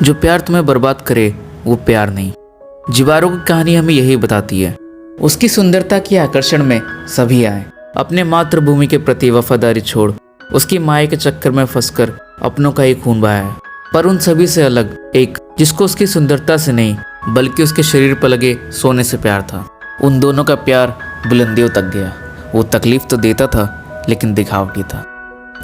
जो प्यार तुम्हें बर्बाद करे वो प्यार नहीं। जीवारो की कहानी हमें यही बताती है। उसकी सुंदरता के आकर्षण में सभी आए, अपने मातृभूमि के प्रति वफादारी छोड़ उसकी माया के चक्कर में फंसकर अपनों का ही खून बहाया। पर उन सभी से अलग एक, जिसको उसकी सुंदरता से नहीं बल्कि उसके शरीर पर लगे सोने से प्यार था। उन दोनों का प्यार बुलंदियों तक गया। वो तकलीफ तो देता था लेकिन दिखावटी था।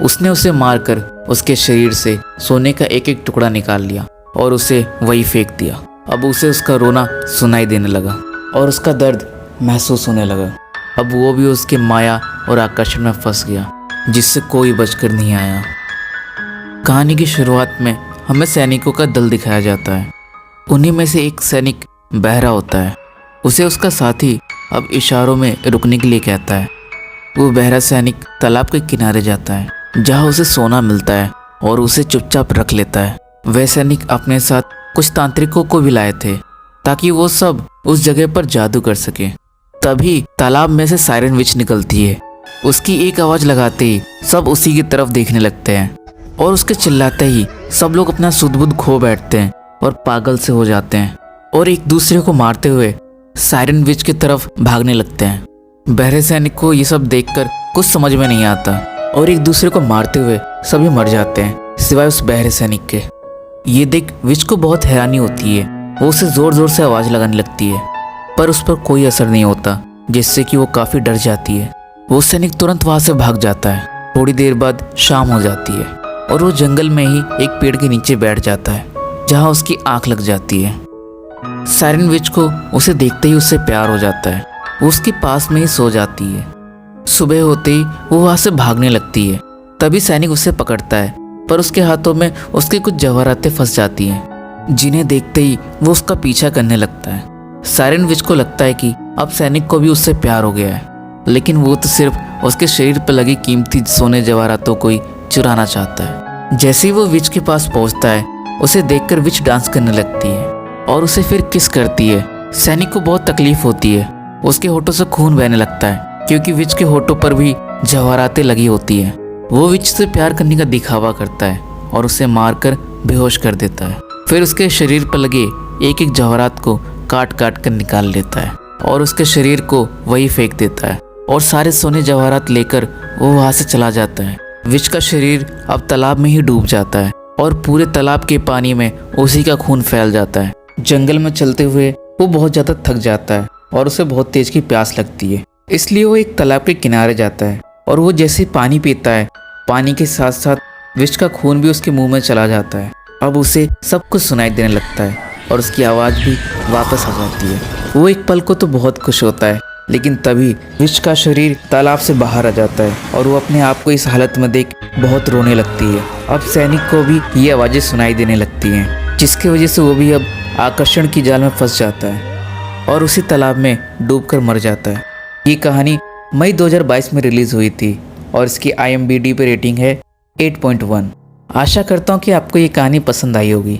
उसने उसे मारकर उसके शरीर से सोने का एक एक टुकड़ा निकाल लिया और उसे वही फेंक दिया। अब उसे उसका रोना सुनाई देने लगा और उसका दर्द महसूस होने लगा। अब वो भी उसके माया और आकर्षण में फंस गया, जिससे कोई बचकर नहीं आया। कहानी की शुरुआत में हमें सैनिकों का दल दिखाया जाता है। उन्हीं में से एक सैनिक बहरा होता है। उसे उसका साथी अब इशारों में रुकने के लिए कहता है। वो बहरा सैनिक तालाब के किनारे जाता है जहाँ उसे सोना मिलता है और उसे चुपचाप रख लेता है। वह सैनिक अपने साथ कुछ तांत्रिकों को भी लाए थे ताकि वो सब उस जगह पर जादू कर सके। तभी तालाब में से सायरन विच निकलती है। उसकी एक आवाज़ लगाते ही सब उसी की तरफ देखने लगते हैं और उसके चिल्लाते ही सब लोग अपना सुध-बुध खो बैठते हैं और पागल से हो जाते हैं और एक दूसरे को मारते हुए सायरन विच की तरफ भागने लगते हैं। बहरे सैनिक को ये सब देखकर कुछ समझ में नहीं आता और एक दूसरे को मारते हुए सभी मर जाते हैं सिवाय उस बहरे सैनिक के। ये देख विच को बहुत हैरानी होती है। वो उसे जोर जोर से आवाज़ लगाने लगती है पर उस पर कोई असर नहीं होता, जिससे कि वो काफ़ी डर जाती है। वो सैनिक तुरंत वहाँ से भाग जाता है। थोड़ी देर बाद शाम हो जाती है और वो जंगल में ही एक पेड़ के नीचे बैठ जाता है जहाँ उसकी आँख लग जाती है। सायरन विच को उसे देखते ही उससे प्यार हो जाता है। वो उसके पास में ही सो जाती है। सुबह होते ही वो वहाँ से भागने लगती है। तभी सैनिक उसे पकड़ता है पर उसके हाथों में उसके कुछ जवाहरातें फंस जाती हैं, जिन्हें देखते ही वो उसका पीछा करने लगता है। सायरन विच को लगता है कि अब सैनिक को भी उससे प्यार हो गया है, लेकिन वो तो सिर्फ उसके शरीर पर लगी कीमती सोने जवाहरातों को ही चुराना चाहता है। जैसे ही वो विच के पास पहुँचता है, उसे देखकर विच डांस करने लगती है और उसे फिर किस करती है। सैनिक को बहुत तकलीफ होती है। उसके होठों से खून बहने लगता है क्योंकि विच के होठों पर भी जवाहरातें लगी होती हैं। वो विच से प्यार करने का दिखावा करता है और उसे मारकर बेहोश कर देता है। फिर उसके शरीर पर लगे एक एक जवाहरात को काट काट कर निकाल लेता है और उसके शरीर को वही फेंक देता है और सारे सोने जवाहरात लेकर वो वहाँ से चला जाता है। विच का शरीर अब तालाब में ही डूब जाता है और पूरे तालाब के पानी में उसी का खून फैल जाता है। जंगल में चलते हुए वो बहुत ज़्यादा थक जाता है और उसे बहुत तेज की प्यास लगती है, इसलिए वो एक तालाब के किनारे जाता है और वो जैसे पानी पीता है, पानी के साथ साथ विच का खून भी उसके मुंह में चला जाता है। अब उसे सब कुछ सुनाई देने लगता है और उसकी आवाज़ भी वापस आ जाती है। वो एक पल को तो बहुत खुश होता है, लेकिन तभी विच का शरीर तालाब से बाहर आ जाता है और वो अपने आप को इस हालत में देख बहुत रोने लगती है। अब सैनिक को भी ये आवाज़ें सुनाई देने लगती हैं, जिसकी वजह से वो भी अब आकर्षण की जाल में फंस जाता है और उसी तालाब में डूबकर मर जाता है। ये कहानी मई 2022 में रिलीज़ हुई थी और इसकी IMDb पे रेटिंग है 8.1। आशा करता हूँ कि आपको ये कहानी पसंद आई होगी।